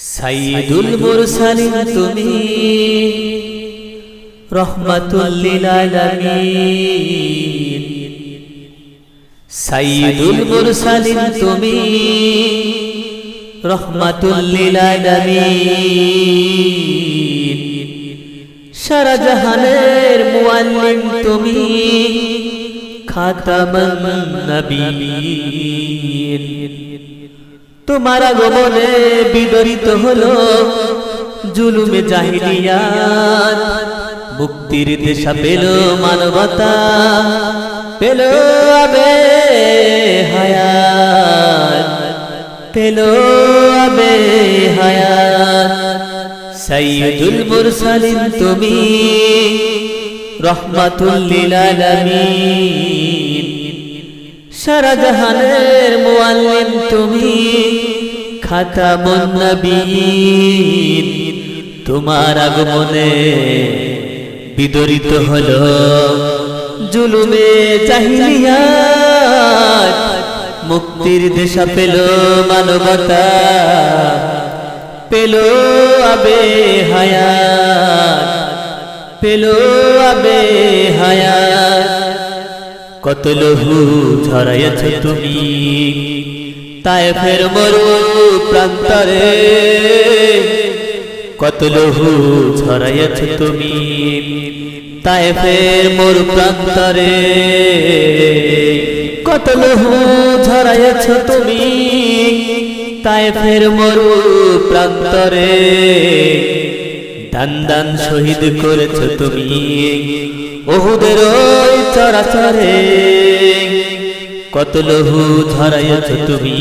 সাইয়্যিদুল মুরসালিন তুমি রহমাতুল লিল আলামিন। সাইয়্যিদুল মুরসালিন তুমি রহমাতুল লিল আলামিন। সারা জাহানের মুআল্লিম তুমি খাতামুন নবিয়্যিন। তোমার আগমনে বিদরিত হলো জুলুমে জাহিলিয়াত, মুক্তির দিশা পেল মানবতা, পেল আবে হায়াত, পেল আবে হায়াত। সাইয়্যিদুল মুরসালিন তুমি রহমাতুল লিল আলামিন। সারা জাহানের মুআল্লিম তুমি খাতামুন নবিয়্যিন। তোমার আগমনে বিদরিত হলো জুলুমে জাহিলিয়াত, মুক্তির দিশা পেল মানবতা, পেল আবে হায়াত, পেল আবে হায়াত। কত লহু ঝরাইয়াছ তুমি তায়েফের মরু প্রান্তরে, কত লহু ঝরাইয়াছ তুমি তায়েফের মরু প্রান্তরে, কত লহু ঝরাইয়াছ তুমি তায়েফের মরু প্রান্তরে। দান দান শহীদ করেছ তুমি উহুদের ওই চরাচরে, কত লহু ঝরাইয়াছ তুমি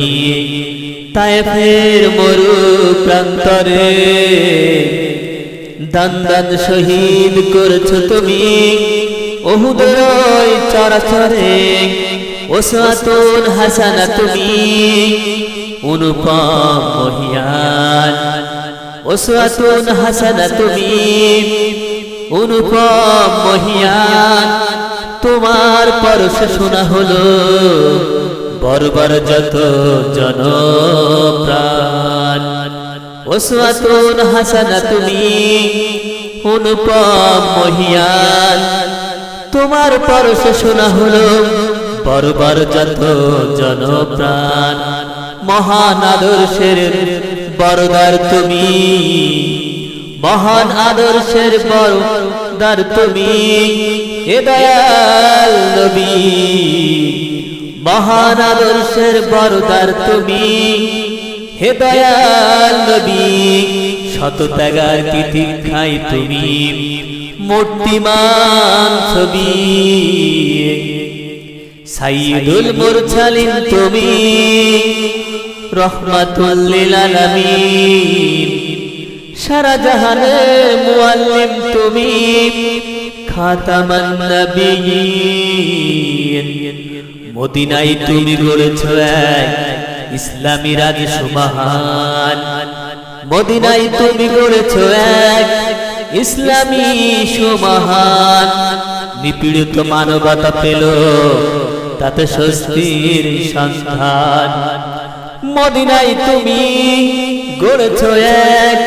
তায়েফের মরু প্রান্তরে। দান দান শহীদ করেছ তুমি উহুদের ওই চরাচরে। উসওয়াতুন হাসানা তুমি অনুপম মহিয়ান, উসওয়াতুন হাসানা তুমি অনুপম মহিয়ান। তোমার পরশে শোনা হলো বর্বর যত জনপ্রাণ। উসওয়াতুন হাসানা তুমি অনুপম মহিয়ান। তোমার পরশে শোনা হলো বর্বর যত জনপ্রাণ। মহান আদর্শের বরদার তুমি, মহান আদর্শের বরদার তুমি, হে দয়াল নবী। মহান আদর্শের বরদার তুমি, হে দয়াল নবী। শত ত্যাগার তিতিক্ষায় তুমি মূর্তিমান ছবি। সাইয়্যিদুল মুরসালিন তুমি রহমাতুল লিল আলামিন। সারা জাহানের মুআল্লিম তুমি খাতামুন নবিয়্যিন। মদিনায় তুমি গড়েছ এক ইসলামী রাজ সুমহান, মদিনায় তুমি গড়েছ এক ইসলামী সুমহান। নিপীড়িত মানবতা পেল তাতে স্বস্তির সন্ধান। মদিনায় তুমি গড়েছ এক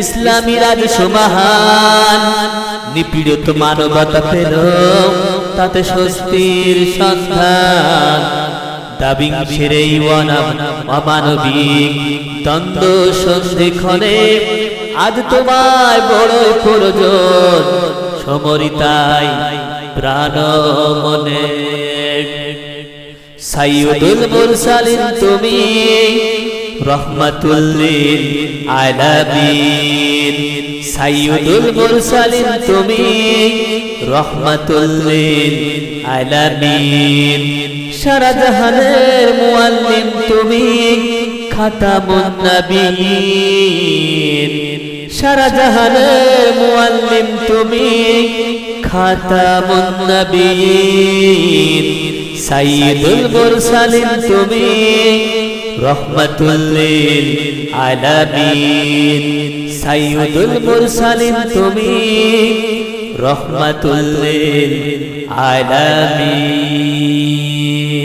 ইসলামী রাজ সুমহান। নিপীড়িত মানবতা পেল তাতে স্বস্তির সন্ধান। দাবিং ছেড়ে অমানবিক দ্বন্দ্ব সন্ধিক্ষণে আজ তোমায় বড়ই প্রয়োজন। সমরিতাই প্রাণ মনে। সাইয়্যিদুল মুরসালিন তুমি রহমাতুল লিল আলামিন। সাইয়্যিদুল মুরসালিন তুমি রহমাতুল লিল আলামিন। সারা জাহানের মুআল্লিম তুমি খাতামুন নবিয়্যিন। সারা জাহানের মুআল্লিম তুমি খাতামুন নবিয়্যিন। সাইয়্যিদুল মুরসালিন তুমি রহমাতুল লিল আলামিন। সাইয়্যিদুল মুরসালিন তুমি রহমাতুল লিল আলামিন।